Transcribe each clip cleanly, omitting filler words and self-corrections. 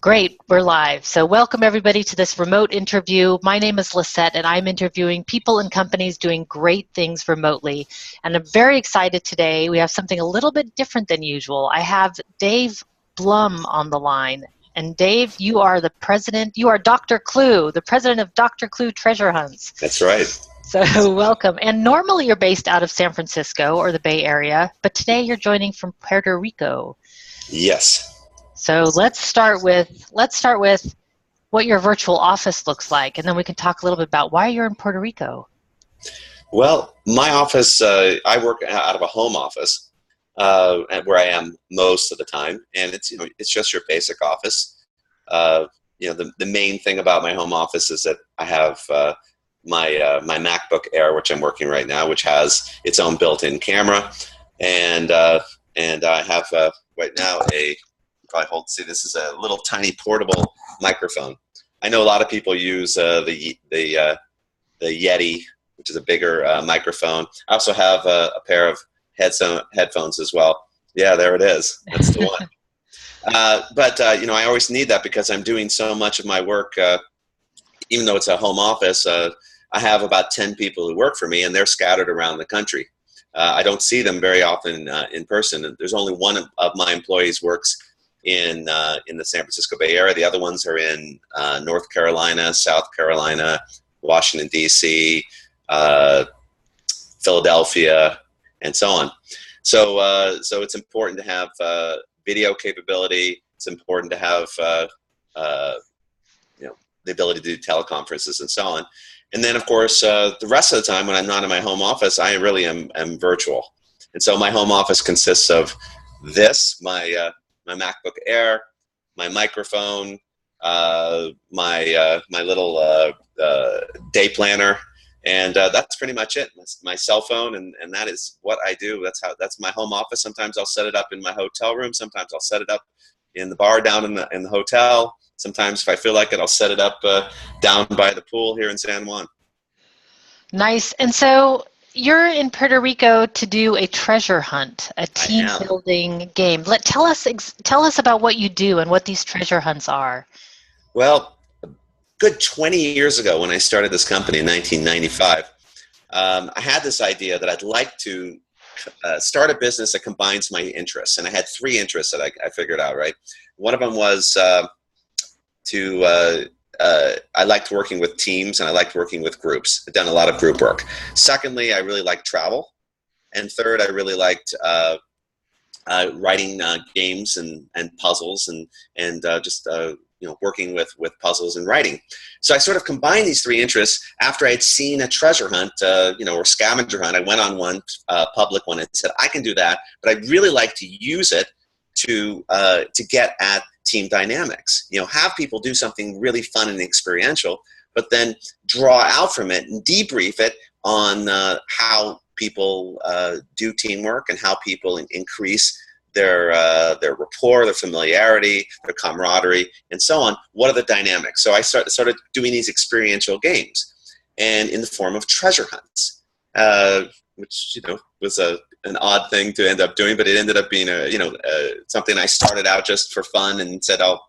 Great, we're live. So welcome everybody to this remote interview. My name is Lisette and I'm interviewing people and companies doing great things remotely. And I'm very excited today. We have something a little bit different than usual. I have Dave Blum on the line. And Dave, you are the president, you are Dr. Clue, the president of Dr. Clue Treasure Hunts. That's right. So welcome. And normally you're based out of San Francisco or the Bay Area, but today you're joining from Puerto Rico. Yes. So let's start with what your virtual office looks like, and then we can talk a little bit about why you're in Puerto Rico. Well, my office, I work out of a home office where I am most of the time, and it's just your basic office. The main thing about my home office is that I have my MacBook Air, which I'm working right now, which has its own built-in camera, and I have right now this is a little tiny portable microphone. I know a lot of people use the Yeti, which is a bigger microphone. I also have a pair of headphones as well. Yeah, there it is. That's the one. But I always need that because I'm doing so much of my work, even though it's a home office. I have about 10 people who work for me, and they're scattered around the country. I don't see them very often in person. There's only one of my employees works in the San Francisco Bay Area. The other ones are in North Carolina, South Carolina, Washington, D.C., Philadelphia, and so on. So it's important to have video capability. It's important to have the ability to do teleconferences and so on. And then, of course, the rest of the time when I'm not in my home office, I really am virtual. And so my home office consists of this, my MacBook Air, my microphone, my little day planner, and that's pretty much it. My cell phone, and that is what I do. That's my home office. Sometimes I'll set it up in my hotel room. Sometimes I'll set it up in the bar down in the hotel. Sometimes, if I feel like it, I'll set it up down by the pool here in San Juan. Nice. And so you're in Puerto Rico to do a treasure hunt, a team building game. Tell us about what you do and what these treasure hunts are. Well, a good 20 years ago when I started this company in 1995, I had this idea that I'd like to start a business that combines my interests. And I had three interests that I figured out, right? One of them was I liked working with teams and I liked working with groups. I've done a lot of group work. Secondly, I really liked travel. And third, I really liked writing games and puzzles and just working with puzzles and writing. So I sort of combined these three interests after I had seen a treasure hunt, or scavenger hunt. I went on one, public one, and said, I can do that, but I'd really like to use it to get at team dynamics. Have people do something really fun and experiential, but then draw out from it and debrief it on how people do teamwork and how people increase their rapport, their familiarity, their camaraderie, and so on. What are the dynamics? So I started doing these experiential games, and in the form of treasure hunts, which was an odd thing to end up doing, but it ended up being something I started out just for fun and said I'll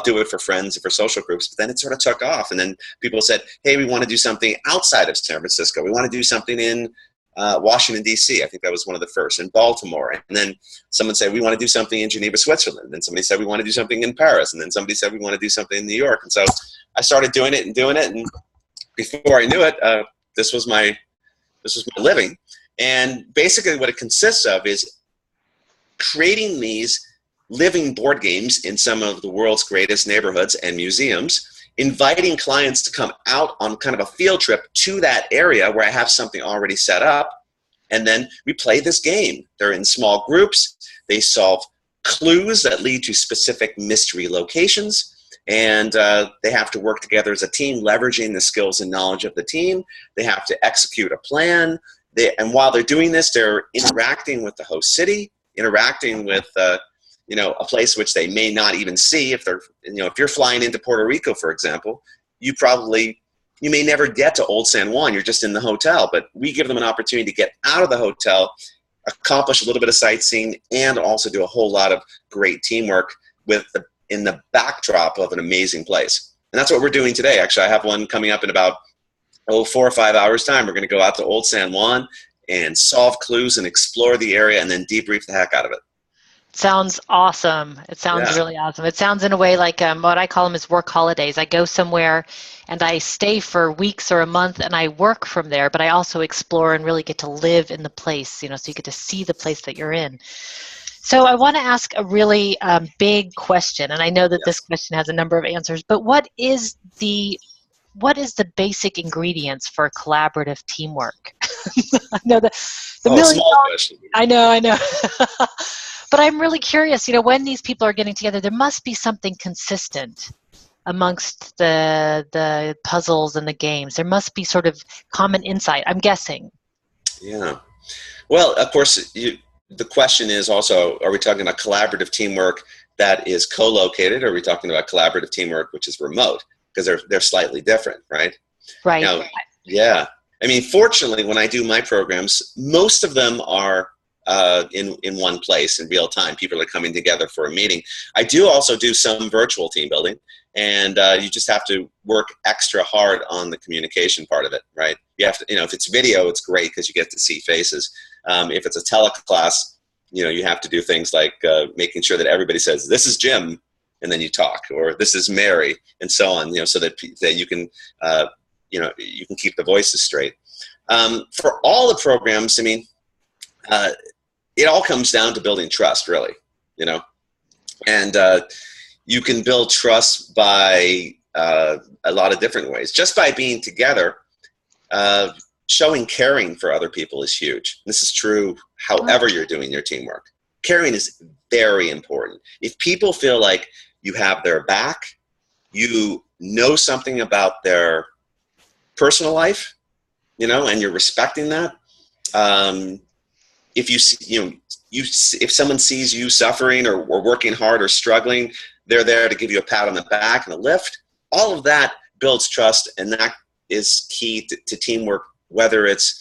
do it for friends and for social groups. But then it sort of took off, and then people said, "Hey, we want to do something outside of San Francisco. We want to do something in Washington, D.C. I think that was one of the first, in Baltimore. And then someone said, we want to do something in Geneva, Switzerland. And then somebody said, we want to do something in Paris. And then somebody said, we want to do something in New York. And so I started doing it. And before I knew it, this was my living. And basically what it consists of is creating these living board games in some of the world's greatest neighborhoods and museums, inviting clients to come out on kind of a field trip to that area where I have something already set up, and then we play this game. They're in small groups. They solve clues that lead to specific mystery locations, and they have to work together as a team, leveraging the skills and knowledge of the team. They have to execute a plan. And while they're doing this, they're interacting with the host city, interacting with a place which they may not even see. If you're flying into Puerto Rico, for example, you may never get to Old San Juan. You're just in the hotel, but we give them an opportunity to get out of the hotel, accomplish a little bit of sightseeing, and also do a whole lot of great teamwork in the backdrop of an amazing place. And that's what we're doing today. Actually, I have one coming up in about 4 or 5 hours time. We're going to go out to Old San Juan and solve clues and explore the area and then debrief the heck out of it. Sounds awesome. It sounds really awesome. It sounds in a way like what I call them is work holidays. I go somewhere and I stay for weeks or a month and I work from there, but I also explore and really get to live in the place, you know, so you get to see the place that you're in. So I want to ask a really big question, and I know that this question has a number of answers, but what is the basic ingredients for collaborative teamwork? I know the small question. I know. But I'm really curious, you know, when these people are getting together, there must be something consistent amongst the puzzles and the games. There must be sort of common insight, I'm guessing. Yeah. Well, of course, the question is also, are we talking about collaborative teamwork that is co-located, or are we talking about collaborative teamwork which is remote? Because they're slightly different, right? Right. Now, yeah. I mean, fortunately, when I do my programs, most of them are in one place in real time. People are coming together for a meeting. I do also do some virtual team building, and you just have to work extra hard on the communication part of it, right? You have to, you know, if it's video, it's great because you get to see faces. If it's a teleclass, you know, you have to do things like making sure that everybody says, "This is Jim," and then you talk, or "This is Mary," and so on, you know, so that you can, you know, you can keep the voices straight. For all the programs, I mean, it all comes down to building trust, really, you know, and you can build trust by a lot of different ways. Just by being together, showing caring for other people is huge. This is true however you're doing your teamwork. Caring is very important. If people feel like you have their back, you know something about their personal life, you know, and you're respecting that. If if someone sees you suffering or working hard or struggling, they're there to give you a pat on the back and a lift. All of that builds trust, and that is key to teamwork, whether it's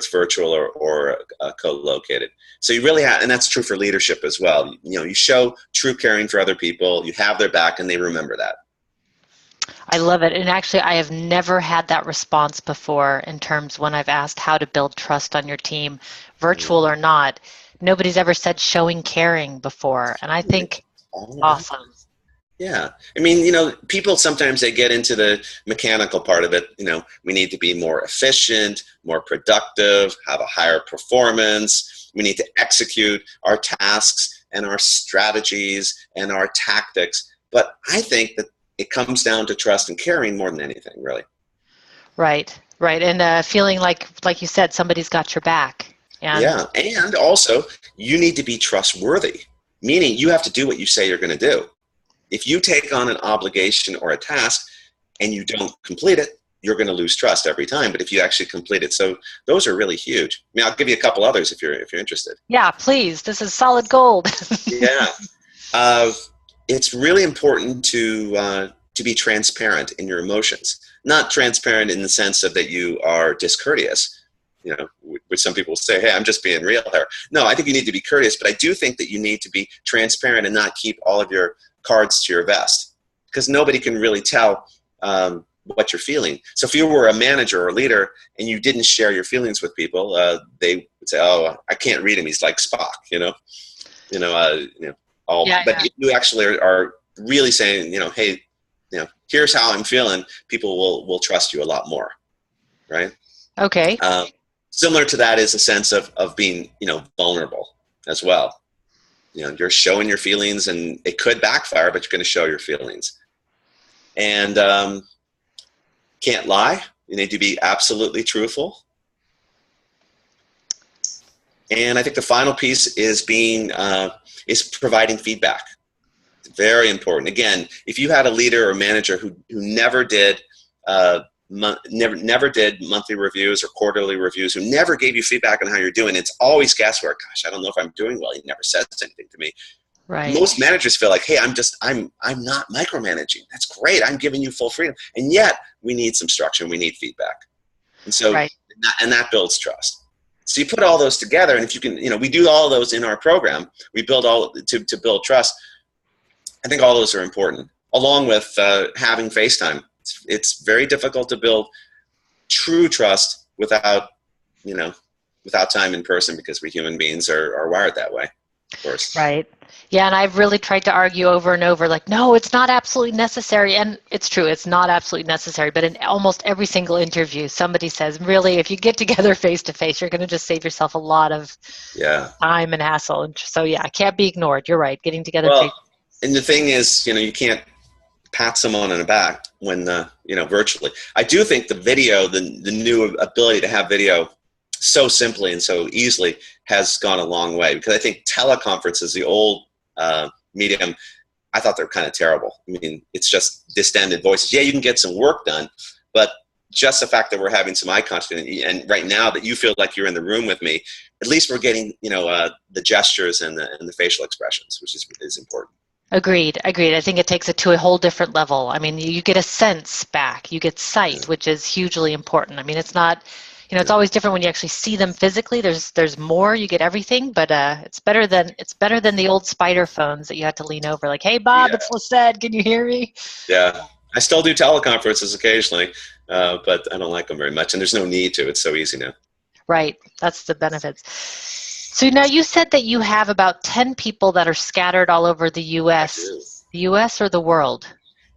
virtual or co-located. So you really have, and that's true for leadership as well. You know, you show true caring for other people, you have their back, and they remember that. I love it. And actually, I have never had that response before in terms when I've asked how to build trust on your team, virtual or not. Nobody's ever said showing caring before. And I think awesome. Yeah. I mean, you know, people sometimes they get into the mechanical part of it. You know, we need to be more efficient, more productive, have a higher performance. We need to execute our tasks and our strategies and our tactics. But I think that it comes down to trust and caring more than anything, really. Right. And feeling like you said, somebody's got your back. Yeah. And also, you need to be trustworthy, meaning you have to do what you say you're going to do. If you take on an obligation or a task and you don't complete it, you're going to lose trust every time. But if you actually complete it, so those are really huge. I mean, I'll give you a couple others if you're interested. Yeah, please. This is solid gold. Yeah. It's really important to be transparent in your emotions. Not transparent in the sense of that you are discourteous, you know, which some people say, "Hey, I'm just being real here." No, I think you need to be courteous, but I do think that you need to be transparent and not keep all of your cards to your vest, because nobody can really tell what you're feeling. So if you were a manager or a leader and you didn't share your feelings with people, they would say, "Oh, I can't read him. He's like Spock," But if you actually are really saying, you know, "Hey, you know, here's how I'm feeling," people will trust you a lot more, right? Okay. Similar to that is a sense of being, you know, vulnerable as well. You know, you're showing your feelings, and it could backfire, but you're going to show your feelings. And can't lie. You need to be absolutely truthful. And I think the final piece is providing feedback. It's very important. Again, if you had a leader or manager who never did monthly reviews or quarterly reviews, who never gave you feedback on how you're doing, it's always guesswork. "Gosh, I don't know if I'm doing well. He never says anything to me." Right. Most managers feel like, "Hey, I'm not micromanaging. That's great. I'm giving you full freedom." And yet we need some structure and we need feedback. And so, and that builds trust. So you put all those together, and if you can, you know, we do all those in our program. We build all to build trust. I think all those are important, along with having FaceTime. It's very difficult to build true trust without, you know, without time in person, because we human beings are wired that way, of course. Right. Yeah, and I've really tried to argue over and over, like, no, it's not absolutely necessary. And it's true, it's not absolutely necessary. But in almost every single interview, somebody says, really, if you get together face to face, you're going to just save yourself a lot of time and hassle. And so, yeah, it can't be ignored. You're right. Getting together face. Well, and the thing is, you can't pat someone on the back when, virtually. I do think the video, the new ability to have video so simply and so easily has gone a long way, because I think teleconferences, the old medium, I thought they're kind of terrible. I mean, it's just distended voices. Yeah, you can get some work done, but just the fact that we're having some eye contact, and right now that you feel like you're in the room with me, at least we're getting, the gestures and the facial expressions, which is important. Agreed. I think it takes it to a whole different level. I mean, you get a sense back, you get sight, which is hugely important. I mean, it's not, it's always different when you actually see them physically. There's more, you get everything, but it's better than the old spider phones that you had to lean over, like, hey Bob, it's Lisette, can you hear me? Yeah, I still do teleconferences occasionally, but I don't like them very much, and there's no need to. It's so easy now. Right, that's the benefits. So now you said that you have about 10 people that are scattered all over the U.S. The U.S. or the world?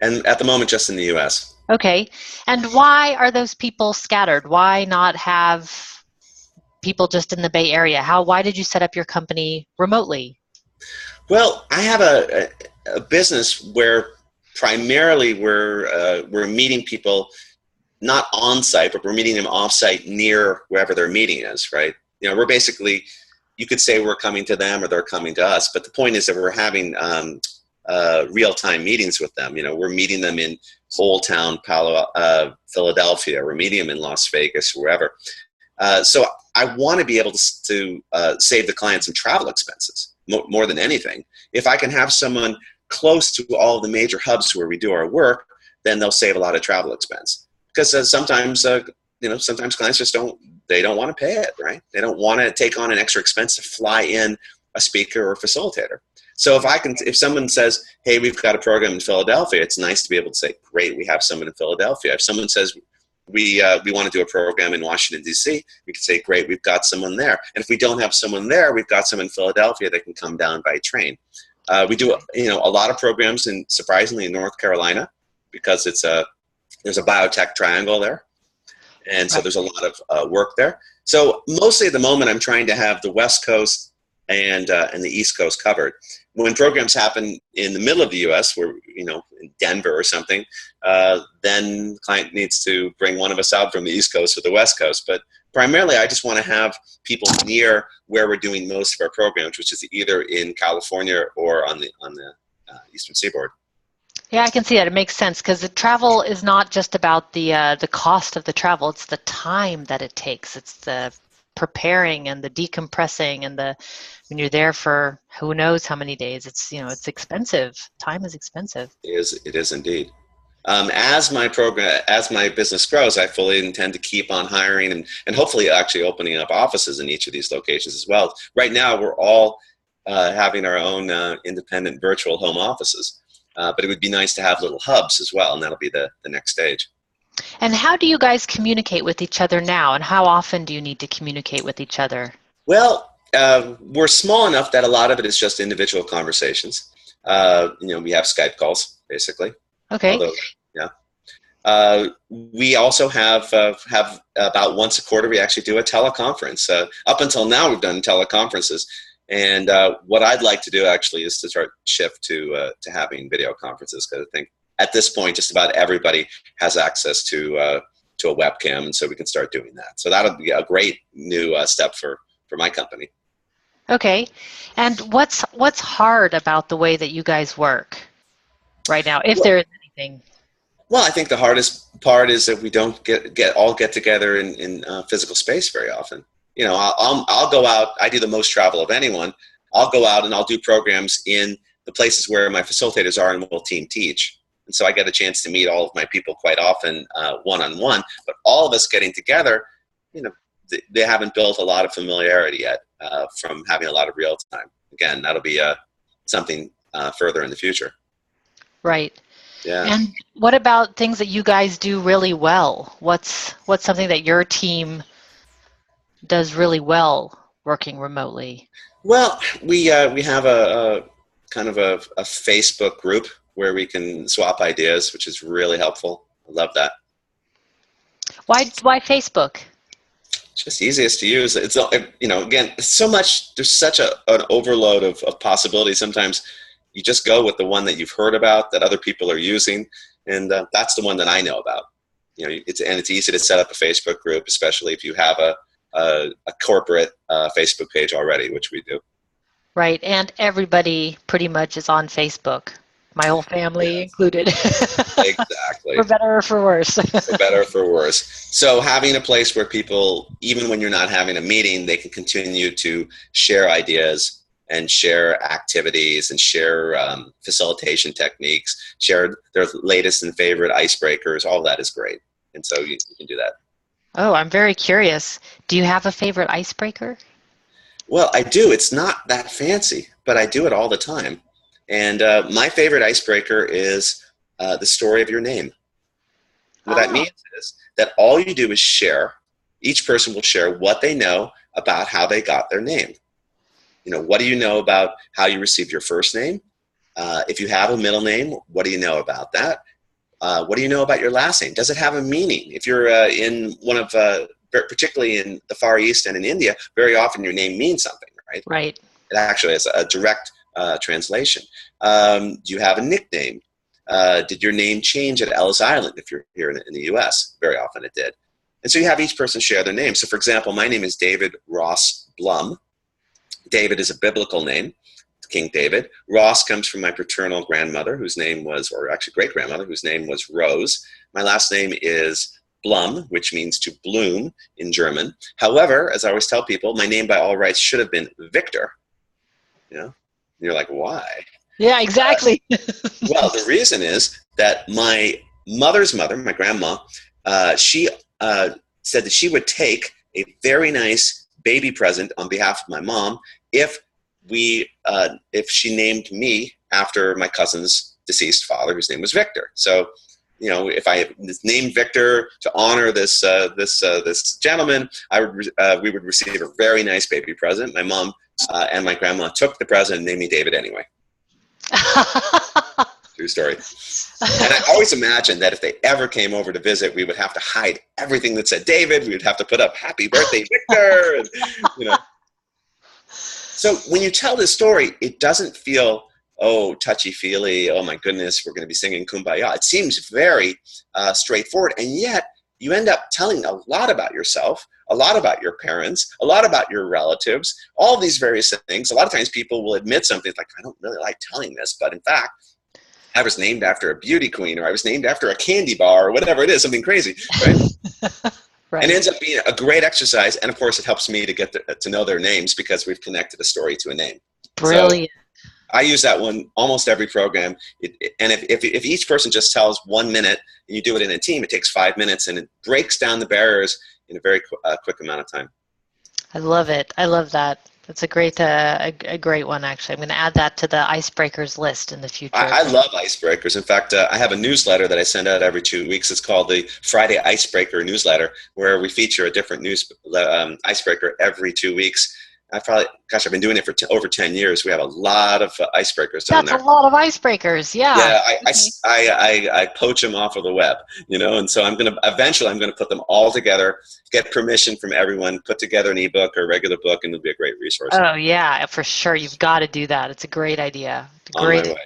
And at the moment, just in the U.S. Okay. And why are those people scattered? Why not have people just in the Bay Area? Why did you set up your company remotely? Well, I have a business where primarily we're meeting people not on site, but we're meeting them off site near wherever their meeting is, right? We're basically, you could say we're coming to them or they're coming to us, but the point is that we're having real-time meetings with them. We're meeting them in Old Town, Philadelphia. We're meeting them in Las Vegas, wherever. So I want to be able to save the client some travel expenses more than anything. If I can have someone close to all the major hubs where we do our work, then they'll save a lot of travel expense. Because sometimes clients just don't want to pay it, right? They don't want to take on an extra expense to fly in a speaker or facilitator. So if someone says, hey, we've got a program in Philadelphia, it's nice to be able to say, great, we have someone in Philadelphia. If someone says, we want to do a program in Washington, D.C., we can say, great, we've got someone there. And if we don't have someone there, we've got someone in Philadelphia that can come down by train. We do a lot of programs, surprisingly, in North Carolina, because there's a biotech triangle there. And so there's a lot of work there. So mostly at the moment, I'm trying to have the West Coast and the East Coast covered. When programs happen in the middle of the U.S., where in Denver or something, then the client needs to bring one of us out from the East Coast or the West Coast. But primarily, I just want to have people near where we're doing most of our programs, which is either in California or on the Eastern Seaboard. Yeah, I can see that. It makes sense, because the travel is not just about the cost of the travel. It's the time that it takes. It's the preparing and the decompressing, and when you're there for who knows how many days. It's it's expensive. Time is expensive. It is indeed. As my business grows, I fully intend to keep on hiring and hopefully actually opening up offices in each of these locations as well. Right now, we're all having our own independent virtual home offices. But it would be nice to have little hubs as well, and that'll be the next stage. And how do you guys communicate with each other now, and how often do you need to communicate with each other? Well, we're small enough that a lot of it is just individual conversations. We have Skype calls, basically. Okay. Although, we also have about once a quarter, we actually do a teleconference. Up until now, we've done teleconferences. And what I'd like to do actually is to start shift to having video conferences, because I think at this point just about everybody has access to a webcam, and so we can start doing that. So that'll be a great new step for my company. Okay, and what's hard about the way that you guys work right now, if there is anything? Well, I think the hardest part is that we don't get together in physical space very often. I'll go out. I do the most travel of anyone. I'll go out and I'll do programs in the places where my facilitators are, and we'll team teach. And so I get a chance to meet all of my people quite often one-on-one. But all of us getting together, they haven't built a lot of familiarity yet from having a lot of real time. Again, that'll be something further in the future. Right. Yeah. And what about things that you guys do really well? What's something that your team does really well working remotely? Well, we have a kind of a Facebook group where we can swap ideas, which is really helpful. I love that. Why Facebook? It's just easiest to use. It's again, it's so much. There's such an overload of possibilities. Sometimes you just go with the one that you've heard about that other people are using, and that's the one that I know about. It's easy to set up a Facebook group, especially if you have a corporate Facebook page already, which we do. Right. And everybody pretty much is on Facebook. My whole family Yeah, included. exactly. For better or for worse. For better or for worse. So having a place where people, even when you're not having a meeting, they can continue to share ideas and share activities and share facilitation techniques, share their latest and favorite icebreakers. All that is great. And so you can do that. Oh, I'm very curious. Do you have a favorite icebreaker? Well, I do. It's not that fancy, but I do it all the time. And my favorite icebreaker is the story of your name. What that means is that all you do is share. Each person will share what they know about how they got their name. What do you know about how you received your first name? If you have a middle name, what do you know about that? What do you know about your last name? Does it have a meaning? If you're in particularly in the Far East and in India, very often your name means something, right? Right. It actually has a direct translation. Do you have a nickname? Did your name change at Ellis Island if you're here in the U.S.? Very often it did. And so you have each person share their name. So for example, my name is David Ross Blum. David is a biblical name, King David. Ross comes from my paternal grandmother, whose name was, or actually great-grandmother, whose name was Rose. My last name is Blum, which means to bloom in German. However, as I always tell people, my name by all rights should have been Victor. You're like, why? Yeah, exactly. Well, the reason is that my mother's mother, my grandma, she said that she would take a very nice baby present on behalf of my mom if she named me after my cousin's deceased father, whose name was Victor. So, if I named Victor to honor this gentleman, we would receive a very nice baby present. My mom and my grandma took the present and named me David anyway. True story. And I always imagined that if they ever came over to visit, we would have to hide everything that said David. We would have to put up "Happy Birthday, Victor," and. So when you tell this story, it doesn't feel touchy-feely. Oh my goodness, we're going to be singing Kumbaya. It seems very straightforward, and yet you end up telling a lot about yourself, a lot about your parents, a lot about your relatives, all these various things. A lot of times people will admit something like, I don't really like telling this, but in fact, I was named after a beauty queen, or I was named after a candy bar, or whatever it is, something crazy, right? Right. And it ends up being a great exercise, and of course it helps me to get to know their names because we've connected a story to a name. Brilliant. So I use that one almost every program, and if each person just tells 1 minute, and you do it in a team, it takes 5 minutes, and it breaks down the barriers in a very quick amount of time. I love it. I love that. That's a great one, actually. I'm going to add that to the icebreakers list in the future. I love icebreakers. In fact, I have a newsletter that I send out every 2 weeks. It's called the Friday Icebreaker Newsletter, where we feature a different icebreaker every 2 weeks. I've been doing it for over 10 years. We have a lot of icebreakers down there. That's a lot of icebreakers, yeah. Yeah, I poach them off of the web, and so eventually I'm going to put them all together, get permission from everyone, put together an ebook or a regular book, and it'll be a great resource. Oh, yeah, for sure. You've got to do that. It's a great idea. On my way.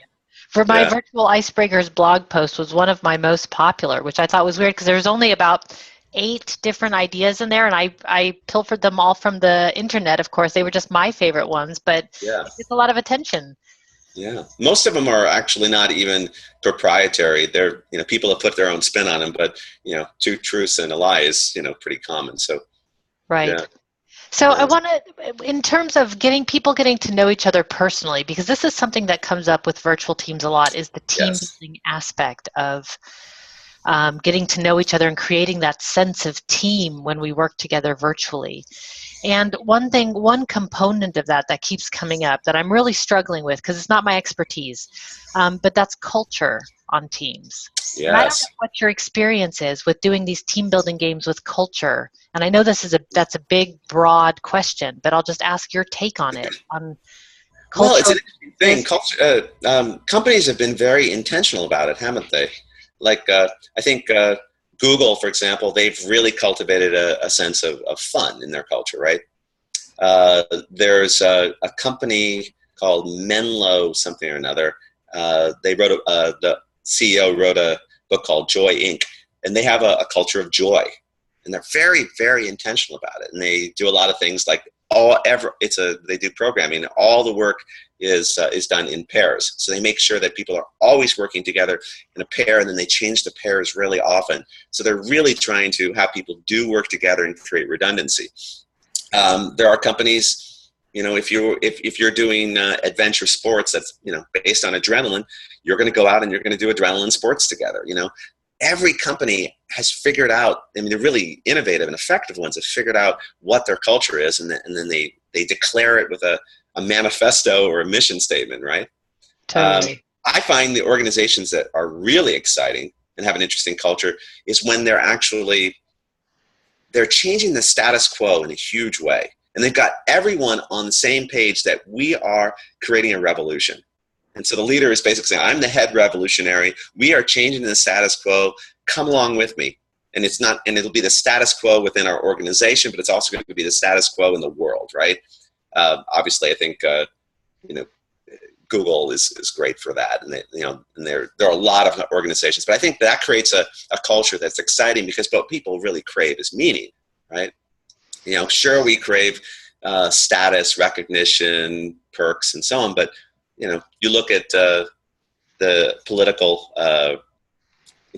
For my Virtual Icebreakers blog post was one of my most popular, which I thought was weird because there's only about 8 different ideas in there, and I pilfered them all from the internet. Of course, they were just my favorite ones, but it gets a lot of attention. Yeah, most of them are actually not even proprietary. They're people have put their own spin on them, but 2 truths and a lie is pretty common. So right. Yeah. So I want to, in terms of getting to know each other personally, because this is something that comes up with virtual teams a lot, is the team building aspect of getting to know each other and creating that sense of team when we work together virtually. And one component of that keeps coming up that I'm really struggling with because it's not my expertise, but that's culture on teams. And I don't know Yes. what your experience is with doing these team building games with culture. And I know that's a big, broad question, but I'll just ask your take on it. On Well, it's cultural an interesting thing. Companies have been very intentional about it, haven't they? Like, I think Google, for example, they've really cultivated a sense of fun in their culture, right? There's a company called Menlo something or another. The CEO wrote a book called Joy Inc., and they have a culture of joy, and they're very, very intentional about it. And they do a lot of things like they do programming. All the work is done in pairs, so they make sure that people are always working together in a pair, and then they change the pairs really often. So they're really trying to have people do work together and create redundancy. There are companies, if you're doing adventure sports that's based on adrenaline, you're going to go out and you're going to do adrenaline sports together. Every company has figured out. I mean, they're really innovative and effective ones have figured out what their culture is, and then they declare it with a manifesto or a mission statement, right? Totally. I find the organizations that are really exciting and have an interesting culture is when they're changing the status quo in a huge way. And they've got everyone on the same page that we are creating a revolution. And so the leader is basically saying, I'm the head revolutionary. We are changing the status quo. Come along with me. And it'll be the status quo within our organization, but it's also going to be the status quo in the world, right? Obviously, I think, Google is great for that. And there are a lot of organizations, but I think that creates a culture that's exciting because what people really crave is meaning, right? Sure, we crave status, recognition, perks, and so on, but you look at the political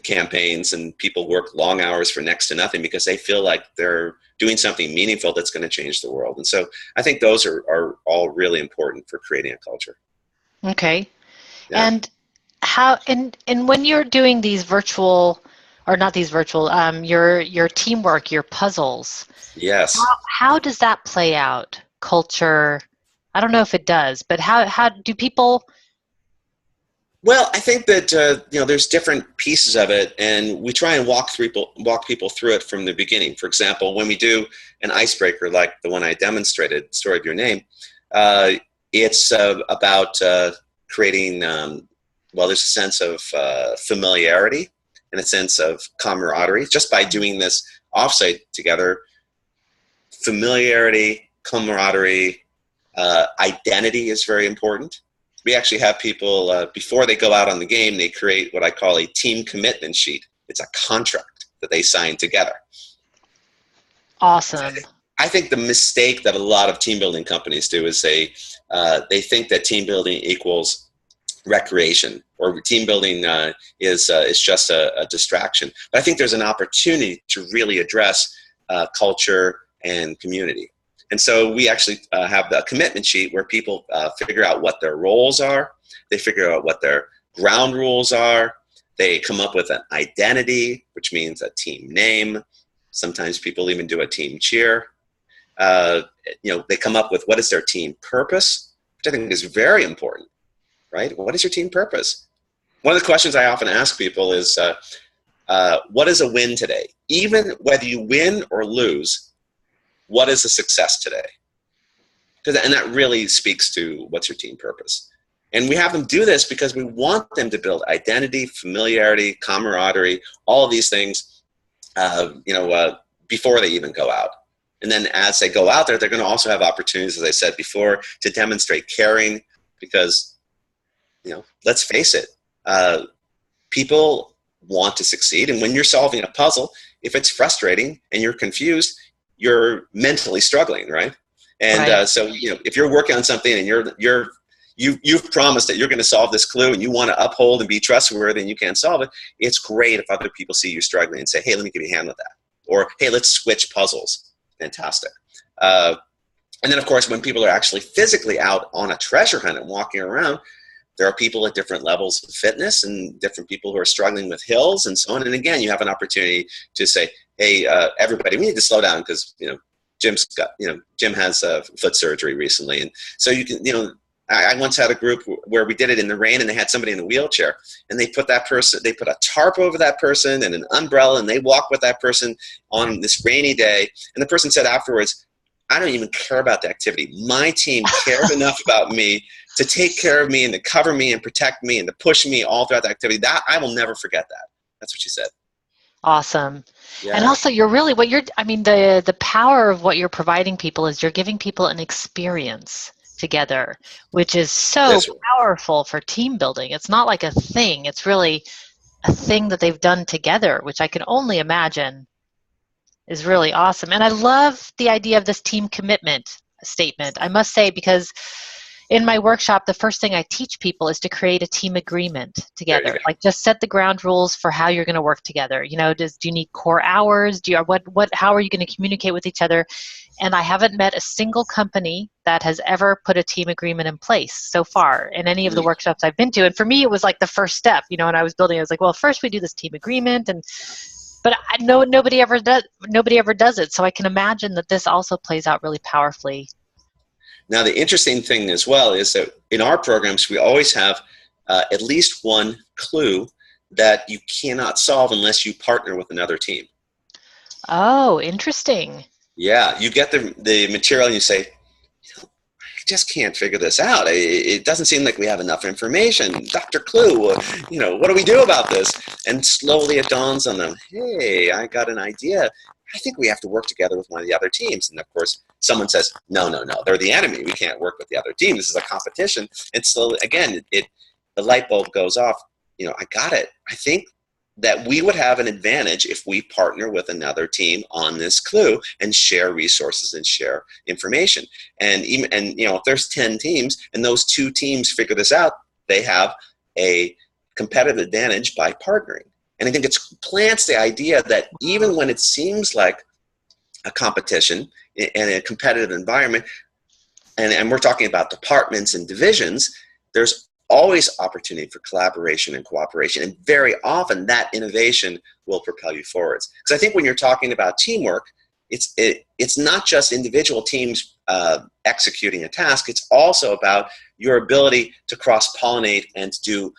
campaigns, and people work long hours for next to nothing because they feel like they're doing something meaningful that's going to change the world. And so I think those are all really important for creating a culture. Okay. Yeah. And how and when you're doing these virtual, or not these virtual, your teamwork, your puzzles, Yes. how does that play out? Culture, I don't know if it does, but how do people? Well, I think that there's different pieces of it, and we try and walk people through it from the beginning. For example, when we do an icebreaker like the one I demonstrated, Story of Your Name, it's about creating. There's a sense of familiarity and a sense of camaraderie just by doing this offsite together. Familiarity, camaraderie, identity is very important. We actually have people, before they go out on the game, they create what I call a team commitment sheet. It's a contract that they sign together. Awesome. I think the mistake that a lot of team building companies do is they think that team building equals recreation, or team building is just a distraction. But I think there's an opportunity to really address culture and community. And so we actually have the commitment sheet where people figure out what their roles are. They figure out what their ground rules are. They come up with an identity, which means a team name. Sometimes people even do a team cheer. They come up with what is their team purpose, which I think is very important, right? What is your team purpose? One of the questions I often ask people is, what is a win today? Even whether you win or lose, what is a success today? And that really speaks to what's your team purpose. And we have them do this because we want them to build identity, familiarity, camaraderie, all of these things, before they even go out. And then as they go out there, they're going to also have opportunities, as I said before, to demonstrate caring because, let's face it, people want to succeed. And when you're solving a puzzle, if it's frustrating and you're confused, you're mentally struggling, right? And Right. So if you're working on something and you've promised that you're going to solve this clue and you want to uphold and be trustworthy and you can't solve it, it's great if other people see you struggling and say, hey, let me give you a hand with that. Or, hey, let's switch puzzles. Fantastic. And then, of course, when people are actually physically out on a treasure hunt and walking around, there are people at different levels of fitness and different people who are struggling with hills and so on. And again, you have an opportunity to say, hey, everybody, we need to slow down because, Jim has foot surgery recently. And so you can, I once had a group where we did it in the rain and they had somebody in a wheelchair and they put a tarp over that person and an umbrella and they walked with that person on this rainy day. And the person said afterwards, I don't even care about the activity. My team cared enough about me to take care of me and to cover me and protect me and to push me all throughout the activity. That I will never forget that. That's what she said. Awesome. Yeah. And also the power of what you're providing people is you're giving people an experience together, which is so powerful for team building. It's not like a thing. It's really a thing that they've done together, which I can only imagine is really awesome. And I love the idea of this team commitment statement, I must say, because in my workshop, the first thing I teach people is to create a team agreement together. Like just set the ground rules for how you're going to work together. Do you need core hours? How are you going to communicate with each other? And I haven't met a single company that has ever put a team agreement in place so far in any of the workshops I've been to. And for me, it was like the first step. When I was building, I was like, well, first we do this team agreement, but I know nobody ever does it. So I can imagine that this also plays out really powerfully. Now, the interesting thing as well is that in our programs, we always have at least one clue that you cannot solve unless you partner with another team. Oh, interesting. Yeah, you get the material and you say, I just can't figure this out. It doesn't seem like we have enough information. Dr. Clue, what do we do about this? And slowly it dawns on them, hey, I got an idea. I think we have to work together with one of the other teams. And of course, someone says, no, they're the enemy. We can't work with the other team. This is a competition. And slowly, again, the light bulb goes off. I got it. I think that we would have an advantage if we partner with another team on this clue and share resources and share information. And if there's 10 teams and those 2 teams figure this out, they have a competitive advantage by partnering. And I think it plants the idea that even when it seems like a competition in a competitive environment, and we're talking about departments and divisions, there's always opportunity for collaboration and cooperation. And very often that innovation will propel you forwards. Because I think when you're talking about teamwork, it's not just individual teams executing a task. It's also about your ability to cross-pollinate and to do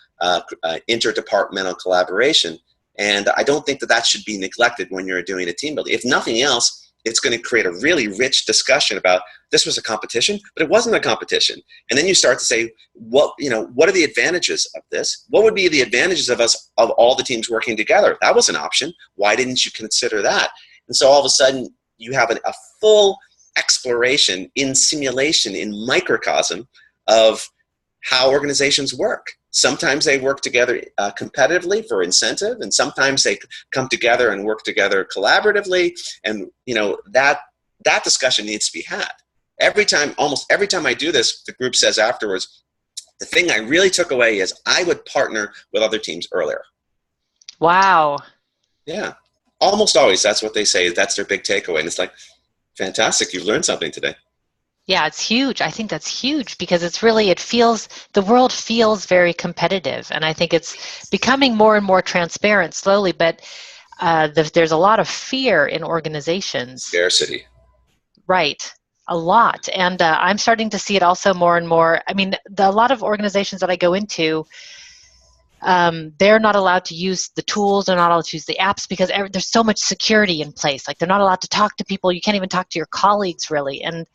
interdepartmental collaboration. And I don't think that should be neglected when you're doing a team building. If nothing else, it's going to create a really rich discussion about this was a competition, but it wasn't a competition. And then you start to say, what are the advantages of this? What would be the advantages of all the teams working together? That was an option. Why didn't you consider that? And so all of a sudden you have a full exploration in simulation, in microcosm of how organizations work. Sometimes they work together competitively for incentive, and sometimes they come together and work together collaboratively. And that discussion needs to be had. Almost every time I do this, the group says afterwards, the thing I really took away is I would partner with other teams earlier. Wow. Yeah. Almost always, that's what they say. That's their big takeaway. And it's like, fantastic, you've learned something today. Yeah, it's huge. I think that's huge because the world feels very competitive. And I think it's becoming more and more transparent slowly, but there's a lot of fear in organizations. Scarcity. Right. A lot. And I'm starting to see it also more and more. I mean, a lot of organizations that I go into, they're not allowed to use the tools, they're not allowed to use the apps because there's so much security in place. Like they're not allowed to talk to people. You can't even talk to your colleagues really. And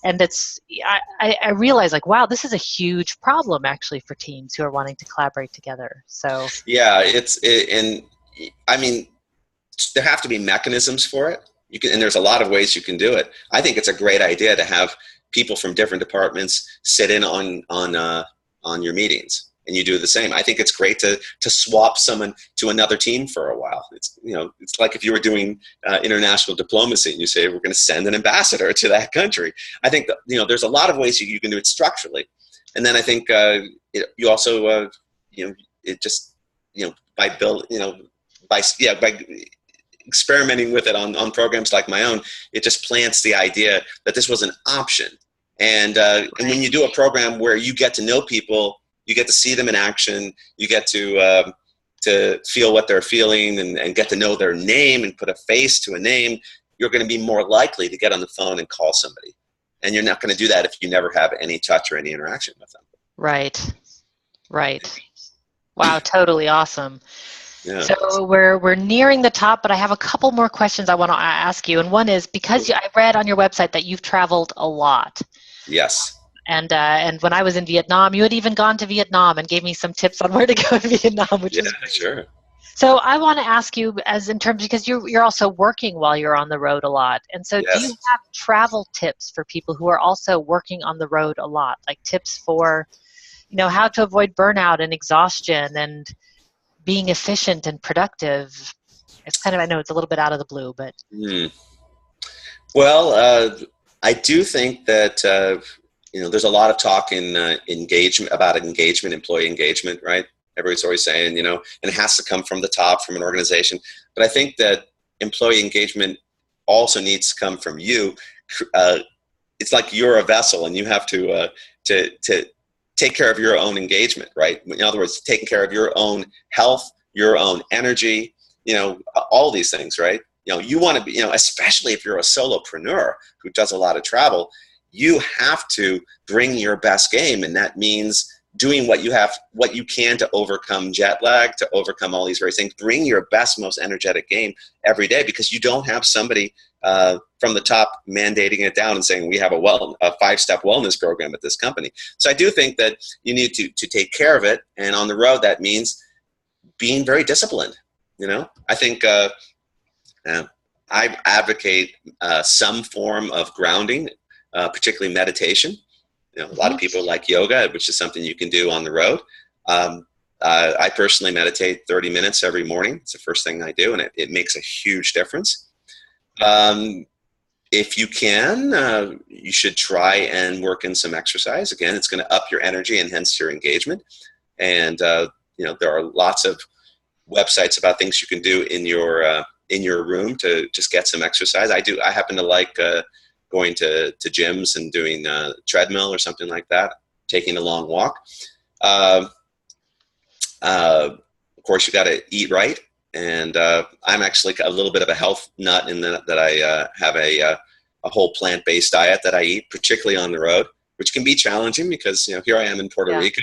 I realize like, wow, this is a huge problem actually for teams who are wanting to collaborate together. So yeah, I mean, there have to be mechanisms for it. And there's a lot of ways you can do it. I think it's a great idea to have people from different departments sit in on your meetings, and you do the same. I think it's great to swap someone to another team for a while. It's like if you were doing international diplomacy and you say we're going to send an ambassador to that country. I think that, there's a lot of ways you can do it structurally, and then I think you also by experimenting with it on programs like my own, it just plants the idea that this was an option. And when you do a program where you get to know people you get to see them in action. You get to feel what they're feeling and get to know their name and put a face to a name. You're going to be more likely to get on the phone and call somebody. And you're not going to do that if you never have any touch or any interaction with them. Right. Right. Wow, totally awesome. Yeah. So we're nearing the top, but I have a couple more questions I want to ask you. And one is, because I read on your website that you've traveled a lot. Yes. And when I was in Vietnam, you had even gone to Vietnam and gave me some tips on where to go in Vietnam, which is great. Sure. So I want to ask you, as in terms, because you're also working while you're on the road a lot, and so do you have travel tips for people who are also working on the road a lot, like tips for, how to avoid burnout and exhaustion and being efficient and productive? It's kind of, I know it's a little bit out of the blue, but. Well, I do think that there's a lot of talk in about employee engagement, right? Everybody's always saying, and it has to come from the top, from an organization. But I think that employee engagement also needs to come from you. It's like you're a vessel, and you have to take care of your own engagement, right? In other words, taking care of your own health, your own energy, all these things, right? You want to be, especially if you're a solopreneur who does a lot of travel, you have to bring your best game, and that means doing what you can to overcome jet lag, to overcome all these various things. Bring your best, most energetic game every day, because you don't have somebody from the top mandating it down and saying we have a 5-step wellness program at this company. So I do think that you need to take care of it, and on the road that means being very disciplined. I think I advocate some form of grounding, particularly meditation. A lot of people like yoga, which is something you can do on the road. I personally meditate 30 minutes every morning. It's the first thing I do, and it makes a huge difference. If you can, you should try and work in some exercise. Again, it's going to up your energy and hence your engagement. And there are lots of websites about things you can do in your room to just get some exercise. I happen to like going to gyms and doing treadmill or something like that, taking a long walk. Of course, you got to eat right. And I'm actually a little bit of a health nut in that I have a whole plant-based diet that I eat, particularly on the road, which can be challenging because here I am in Puerto Rico,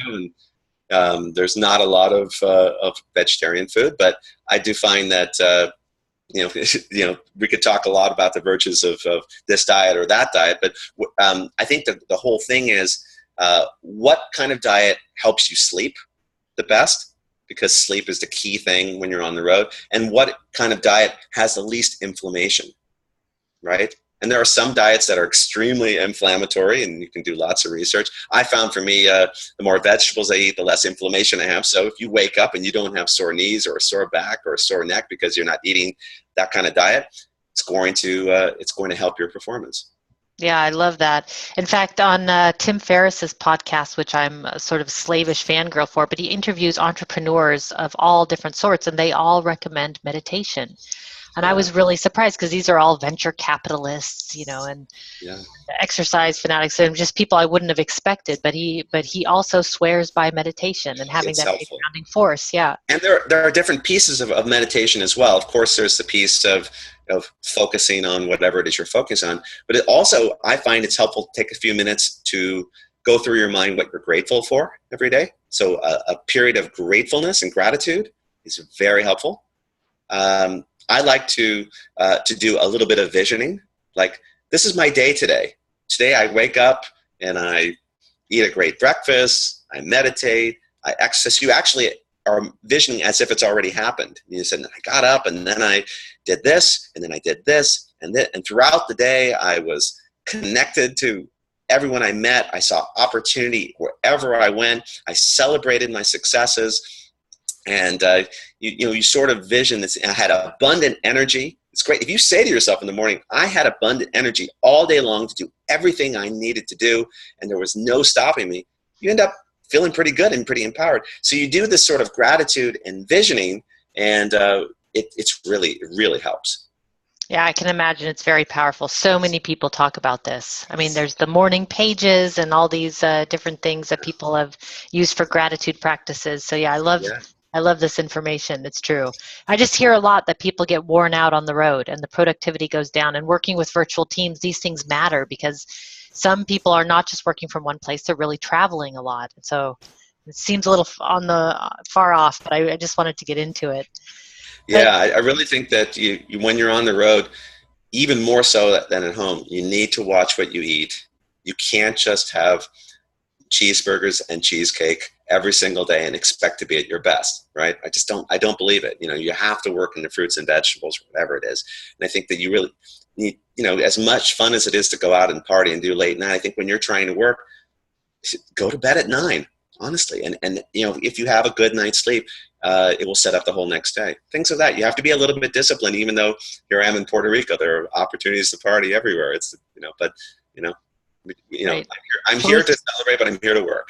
and there's not a lot of vegetarian food. But I do find that we could talk a lot about the virtues of this diet or that diet, but I think that the whole thing is what kind of diet helps you sleep the best, because sleep is the key thing when you're on the road, and what kind of diet has the least inflammation, right? And there are some diets that are extremely inflammatory, and you can do lots of research. I found for me, the more vegetables I eat, the less inflammation I have. So if you wake up and you don't have sore knees or a sore back or a sore neck because you're not eating that kind of diet, it's going to help your performance. Yeah, I love that. In fact, on Tim Ferriss's podcast, which I'm a sort of slavish fangirl for, but he interviews entrepreneurs of all different sorts, and they all recommend meditation. And I was really surprised because these are all venture capitalists, and exercise fanatics, and just people I wouldn't have expected. But he also swears by meditation and having that grounding force. Yeah. And there are different pieces of meditation as well. Of course, there's the piece of focusing on whatever it is you're focused on. But it also, I find it's helpful to take a few minutes to go through your mind what you're grateful for every day. So a period of gratefulness and gratitude is very helpful. I like to do a little bit of visioning. Like, this is my day today. Today I wake up and I eat a great breakfast. I meditate. I exercise. You actually are visioning as if it's already happened. You said, I got up and then I did this, and then I did this, and throughout the day I was connected to everyone I met. I saw opportunity wherever I went. I celebrated my successes. And you sort of vision this. I had abundant energy. It's great if you say to yourself in the morning, I had abundant energy all day long to do everything I needed to do, and there was no stopping me. You end up feeling pretty good and pretty empowered. So you do this sort of gratitude and visioning, and it really helps. Yeah, I can imagine it's very powerful. So many people talk about this. I mean, there's the morning pages and all these different things that people have used for gratitude practices. So yeah, Yeah. I love this information. It's true. I just hear a lot that people get worn out on the road and the productivity goes down. And working with virtual teams, these things matter because some people are not just working from one place; they're really traveling a lot. So it seems a little on the far off, but I just wanted to get into it. But Yeah, I really think that when you're on the road, even more so than at home, you need to watch what you eat. You can't just have cheeseburgers and cheesecake every single day and expect to be at your best, right? I don't believe it. You have to work in the fruits and vegetables, whatever it is. And I think that you really need, as much fun as it is to go out and party and do late night, I think when you're trying to work, go to bed at 9, honestly. And if you have a good night's sleep, it will set up the whole next day. Things like that. You have to be a little bit disciplined, even though here I am in Puerto Rico. There are opportunities to party everywhere. But you know, right. I'm here to celebrate, but I'm here to work.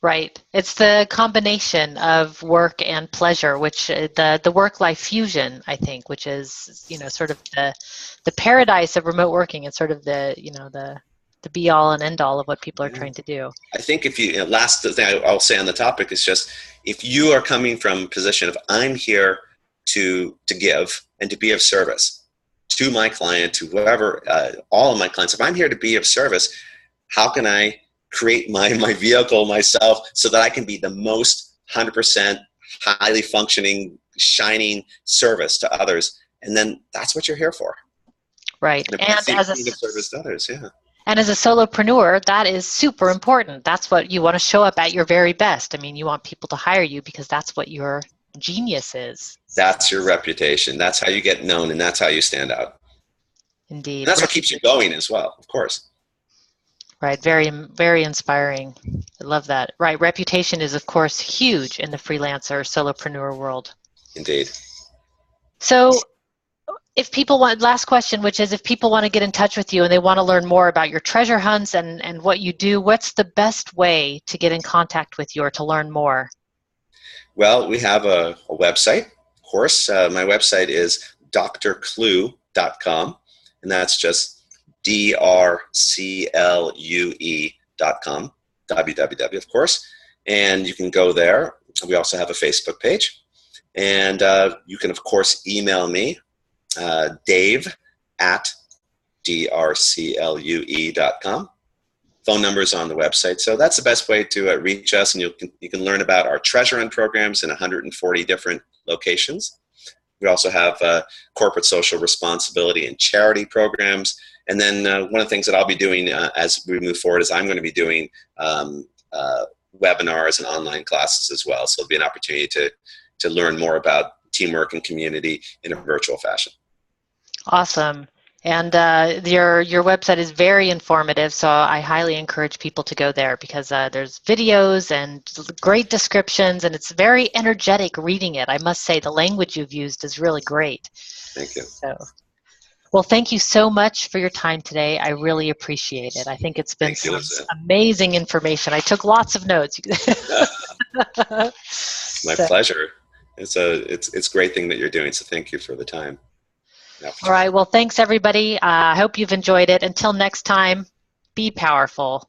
Right. It's the combination of work and pleasure, which the work-life fusion, I think, which is, sort of the paradise of remote working and sort of the be all and end all of what people are Yeah. trying to do. I think if last thing I'll say on the topic is just, if you are coming from a position of I'm here to give and to be of service to my client, to whoever, all of my clients, if I'm here to be of service, how can I create my vehicle myself so that I can be the most 100% highly functioning, shining service to others? And then that's what you're here for. Right. And And being of service to others, yeah. And as a solopreneur, that is super important. That's what you want to show up at your very best. I mean, you want people to hire you because that's what your genius is. That's your reputation. That's how you get known, and that's how you stand out. And Indeed. that's what keeps you going as well, of course. Right. Very, very inspiring. I love that. Right. Reputation is, of course, huge in the freelancer, solopreneur world. Indeed. So if people want, last question, which is if people want to get in touch with you and they want to learn more about your treasure hunts and what you do, what's the best way to get in contact with you or to learn more? Well, we have a website, of course. My website is drclue.com, and that's just drclue.com, www, of course. And you can go there. We also have a Facebook page. And you can, of course, email me, dave@drclue.com. Phone numbers on the website. So that's the best way to reach us, and you can learn about our treasure hunt programs in 140 different locations. We also have corporate social responsibility and charity programs. And then one of the things that I'll be doing as we move forward is I'm going to be doing webinars and online classes as well. So it'll be an opportunity to learn more about teamwork and community in a virtual fashion. Awesome. And your website is very informative, so I highly encourage people to go there because there's videos and great descriptions, and it's very energetic reading it. I must say the language you've used is really great. Thank you. So, well, thank you so much for your time today. I really appreciate it. I think it's been some amazing information. I took lots of notes. My pleasure. It's a great thing that you're doing, so thank you for the time. All right. Well, thanks, everybody. I hope you've enjoyed it. Until next time, be powerful.